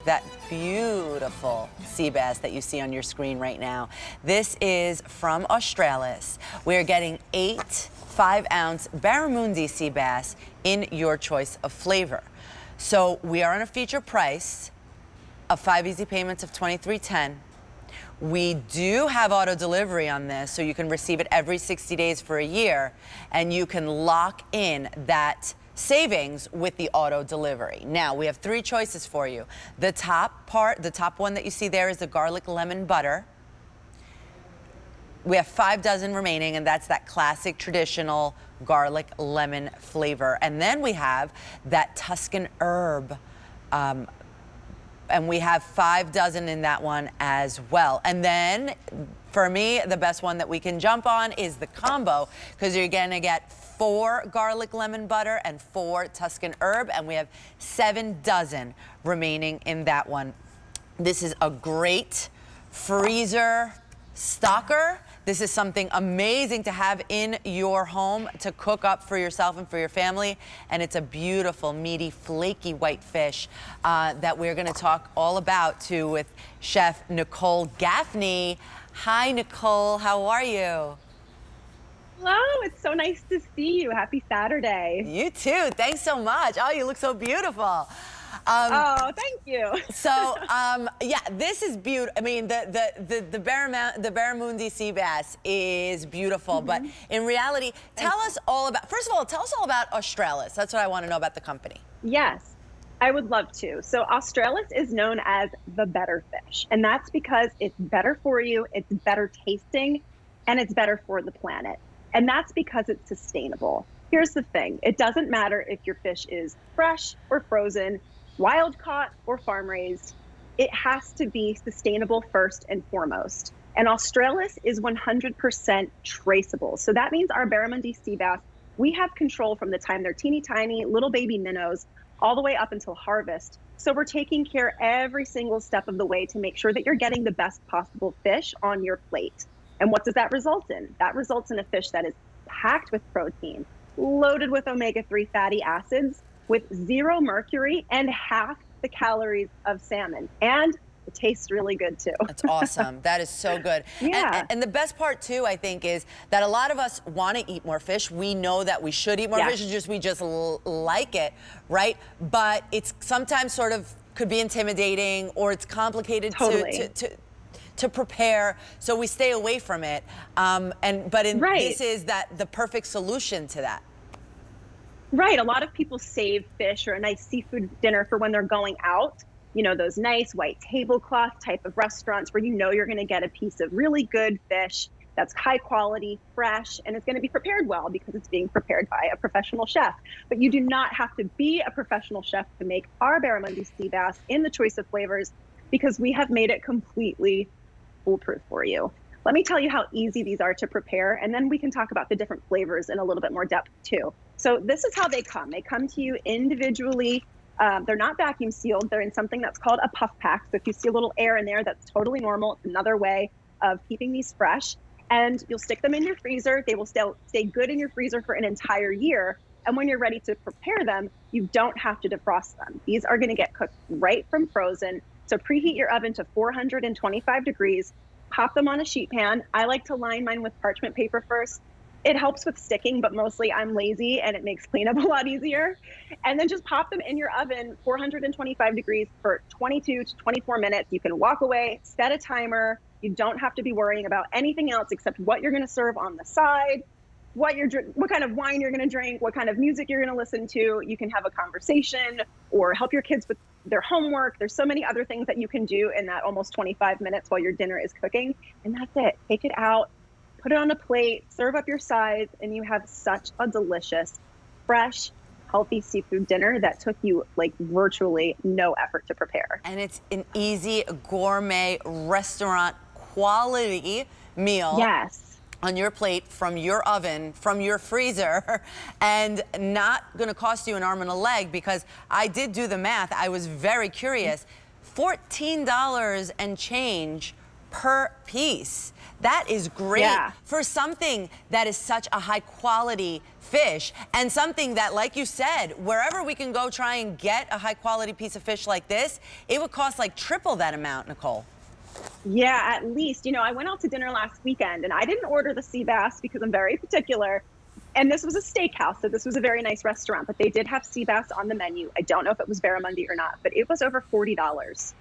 that beautiful sea bass that you see on your screen right now. This is from Australis. We're getting 8 5-ounce Barramundi sea bass in your choice of flavor. So we are on a feature price of 5 easy payments of $23.10. We do have auto delivery on this, so you can receive it every 60 days for a year, and you can lock in that savings with the auto delivery. Now, we have 3 choices for you. The top one that you see there is the garlic lemon butter. We have 5 dozen remaining, and that's that classic traditional garlic lemon flavor. And then we have that Tuscan herb, and we have 5 dozen in that one as well. And then, for me, the best one that we can jump on is the combo, because you're gonna get 4 garlic lemon butter and 4 Tuscan herb, and we have 7 dozen remaining in that one. This is a great freezer stocker. This is something amazing to have in your home to cook up for yourself and for your family. And it's a beautiful, meaty, flaky white fish that we're going to talk all about too with Chef Nicole Gaffney. Hi, Nicole. How are you? Hello, it's so nice to see you. Happy Saturday. You too. Thanks so much. Oh, you look so beautiful. Oh, thank you. So, yeah, this is beautiful. I mean, the Barramundi sea bass is beautiful, but in reality, tell us all about, first of all, tell us all about Australis. That's what I want to know about the company. Yes, I would love to. So Australis is known as the better fish, and that's because it's better for you, it's better tasting, and it's better for the planet. And that's because it's sustainable. Here's the thing. It doesn't matter if your fish is fresh or frozen, wild caught or farm raised. It has to be sustainable first and foremost. And Australis is 100% traceable. So that means our Barramundi sea bass, we have control from the time they're teeny tiny little baby minnows all the way up until harvest. So we're taking care every single step of the way to make sure that you're getting the best possible fish on your plate. And what does that result in? That results in a fish that is packed with protein, loaded with omega-3 fatty acids, with 0 mercury and half the calories of salmon. And it tastes really good too. That's awesome. That is so good. Yeah. And the best part too, I think, is that a lot of us want to eat more fish. We know that we should eat more fish, we just like it, right? But it's sometimes sort of could be intimidating, or it's complicated to prepare, so we stay away from it. This is the perfect solution to that. Right, a lot of people save fish or a nice seafood dinner for when they're going out. You know, those nice white tablecloth type of restaurants where you know you're gonna get a piece of really good fish that's high quality, fresh, and it's gonna be prepared well because it's being prepared by a professional chef. But you do not have to be a professional chef to make our Barramundi sea bass in the choice of flavors, because we have made it completely foolproof for you. Let me tell you how easy these are to prepare, and then we can talk about the different flavors in a little bit more depth too. So this is how they come. They come to you individually. They're not vacuum sealed. They're in something that's called a puff pack. So if you see a little air in there, that's totally normal. It's another way of keeping these fresh. And you'll stick them in your freezer. They will stay good in your freezer for an entire year. And when you're ready to prepare them, you don't have to defrost them. These are gonna get cooked right from frozen. So preheat your oven to 425 degrees. Pop them on a sheet pan. I like to line mine with parchment paper first. It helps with sticking, but mostly I'm lazy and it makes cleanup a lot easier. And then just pop them in your oven, 425 degrees for 22 to 24 minutes. You can walk away, set a timer. You don't have to be worrying about anything else except what you're gonna serve on the side, what kind of wine you're gonna drink, what kind of music you're gonna listen to. You can have a conversation or help your kids with their homework. There's so many other things that you can do in that almost 25 minutes while your dinner is cooking. And that's it. Take it out, put it on a plate, serve up your sides, and you have such a delicious, fresh, healthy seafood dinner that took you like virtually no effort to prepare. And it's an easy gourmet restaurant quality meal. Yes. On your plate, from your oven, from your freezer, and not gonna cost you an arm and a leg, because I did do the math. I was very curious. $14 and change per piece. That is great for something that is such a high quality fish, and something that, like you said, wherever we can go try and get a high quality piece of fish like this, it would cost like triple that amount, Nicole. Yeah, at least. You know, I went out to dinner last weekend and I didn't order the sea bass because I'm very particular. And this was a steakhouse, so this was a very nice restaurant, but they did have sea bass on the menu. I don't know if it was barramundi or not, but it was over $40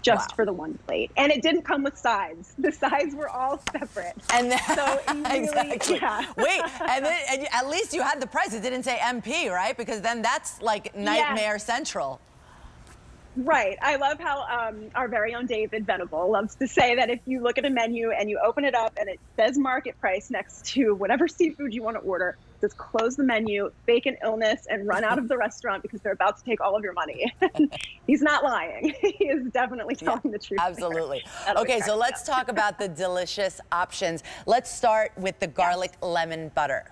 just for the one plate. And it didn't come with sides. The sides were all separate. And then, so really, exactly. Wait, and at least you had the price. It didn't say MP, right? Because then that's like nightmare central. Right. I love how our very own David Venable loves to say that if you look at a menu and you open it up and it says market price next to whatever seafood you want to order, just close the menu, fake an illness, and run out of the restaurant because they're about to take all of your money. He's not lying. He is definitely telling the truth. Absolutely. Okay, so let's talk about the delicious options. Let's start with the garlic lemon butter.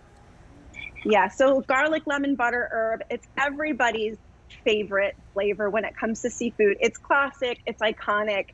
Yeah, so garlic lemon butter herb, it's everybody's favorite flavor when it comes to seafood. It's classic, it's iconic,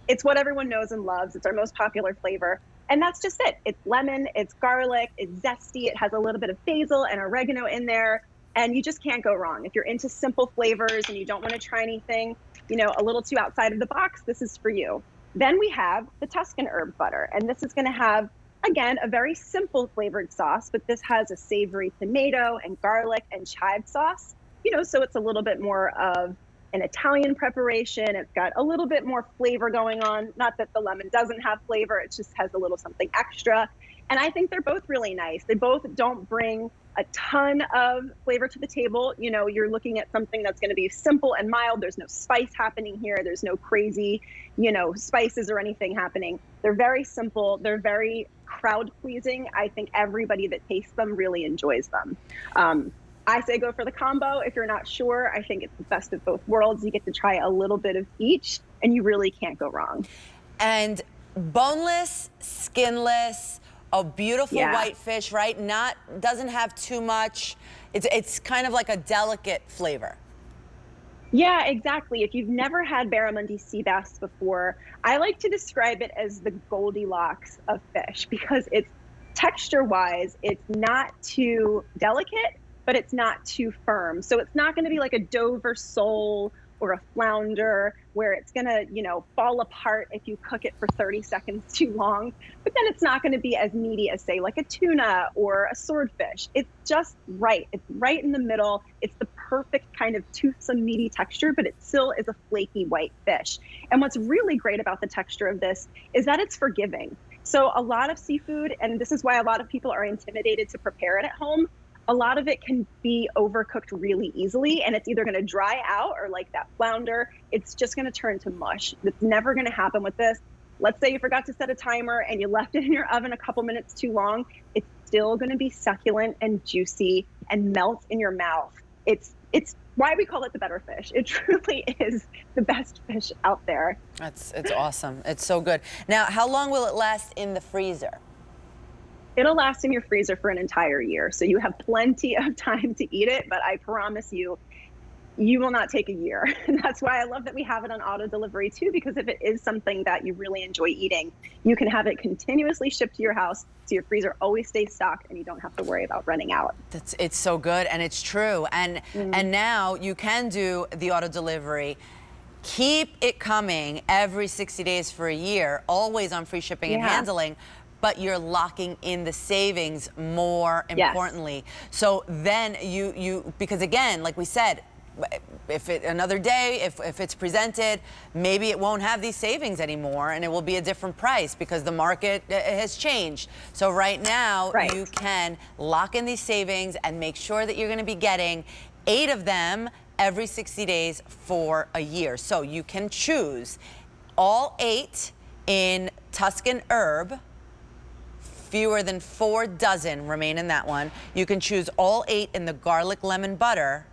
it's what everyone knows and loves. It's our most popular flavor. And that's just it. It's lemon, it's garlic, it's zesty, it has a little bit of basil and oregano in there, and you just can't go wrong. If you're into simple flavors and you don't want to try anything, you know, a little too outside of the box, this is for you. Then we have the Tuscan herb butter, and this is going to have, again, a very simple flavored sauce, but this has a savory tomato and garlic and chive sauce. You know, so it's a little bit more of an Italian preparation. It's got a little bit more flavor going on. Not that the lemon doesn't have flavor, it just has a little something extra. And I think they're both really nice. They both don't bring a ton of flavor to the table. You know, you're looking at something that's going to be simple and mild. There's no spice happening here. There's no crazy, you know, spices or anything happening. They're very simple. They're very crowd pleasing. I think everybody that tastes them really enjoys them. I say go for the combo. If you're not sure, I think it's the best of both worlds. You get to try a little bit of each, and you really can't go wrong. And boneless, skinless, a beautiful white fish, right? Doesn't have too much. It's kind of like a delicate flavor. Yeah, exactly. If you've never had barramundi sea bass before, I like to describe it as the Goldilocks of fish because it's texture-wise, it's not too delicate, but it's not too firm. So it's not going to be like a Dover sole or a flounder where it's going to, you know, fall apart if you cook it for 30 seconds too long. But then it's not going to be as meaty as, say, like a tuna or a swordfish. It's just right. It's right in the middle. It's the perfect kind of toothsome, meaty texture, but it still is a flaky white fish. And what's really great about the texture of this is that it's forgiving. So a lot of seafood, and this is why a lot of people are intimidated to prepare it at home, a lot of it can be overcooked really easily, and it's either going to dry out or, like that flounder, it's just going to turn to mush. That's never going to happen with this. Let's say you forgot to set a timer and you left it in your oven a couple minutes too long. It's still going to be succulent and juicy and melt in your mouth. It's why we call it the better fish. It truly is the best fish out there. It's awesome. It's so good. Now, how long will it last in the freezer? It'll last in your freezer for an entire year. So you have plenty of time to eat it, but I promise you, you will not take a year. And that's why I love that we have it on auto delivery too, because if it is something that you really enjoy eating, you can have it continuously shipped to your house so your freezer always stays stocked and you don't have to worry about running out. It's so good, and it's true. And now you can do the auto delivery. Keep it coming every 60 days for a year, always on free shipping and handling. But you're locking in the savings more importantly. So then you because again, like we said, if another day, if it's presented, maybe it won't have these savings anymore and it will be a different price because the market has changed. So right now you can lock in these savings and make sure that you're going to be getting 8 of them every 60 days for a year. So you can choose all 8 in Tuscan herb. Fewer than 4 dozen remain in that one. You can choose all 8 in the garlic lemon butter.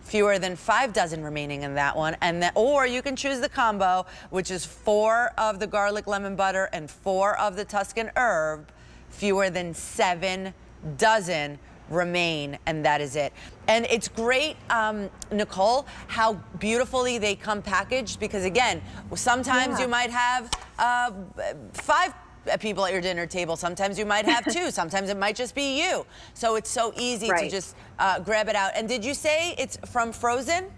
Fewer than 5 dozen remaining in that one. Or you can choose the combo, which is 4 of the garlic lemon butter and 4 of the Tuscan herb. Fewer than 7 dozen remain, and that is it. And it's great, Nicole, how beautifully they come packaged, because again, sometimes you might have 5 people at your dinner table, sometimes you might have 2, sometimes it might just be you. So it's so easy to just grab it out. And did you say it's from frozen?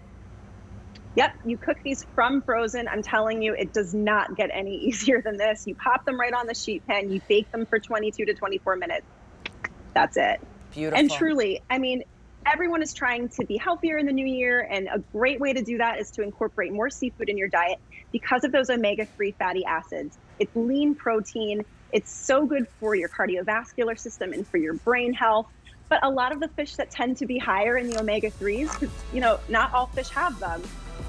Yep, you cook these from frozen. I'm telling you, it does not get any easier than this. You pop them right on the sheet pan, you bake them for 22 to 24 minutes. That's it. Beautiful. And truly, I mean, everyone is trying to be healthier in the new year, and a great way to do that is to incorporate more seafood in your diet because of those omega-3 fatty acids. It's lean protein. It's so good for your cardiovascular system and for your brain health. But a lot of the fish that tend to be higher in the omega-3s, because, you know, not all fish have them,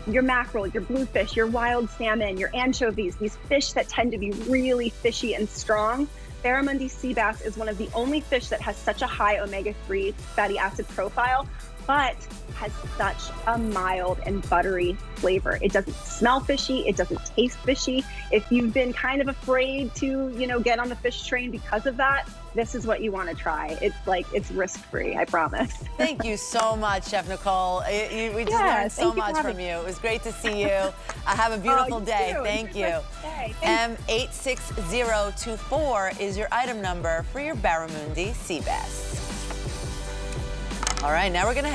your mackerel, your bluefish, your wild salmon, your anchovies, these fish that tend to be really fishy and strong, Barramundi sea bass is one of the only fish that has such a high omega-3 fatty acid profile, but has such a mild and buttery flavor. It doesn't smell fishy. It doesn't taste fishy. If you've been kind of afraid to, you know, get on the fish train because of that, this is what you want to try. It's like, it's risk-free, I promise. Thank you so much, Chef Nicole. We just learned so much from you. It was great to see you. Have a beautiful day. Thank you. M86024 is your item number for your Barramundi Seabass. All right, now we're going to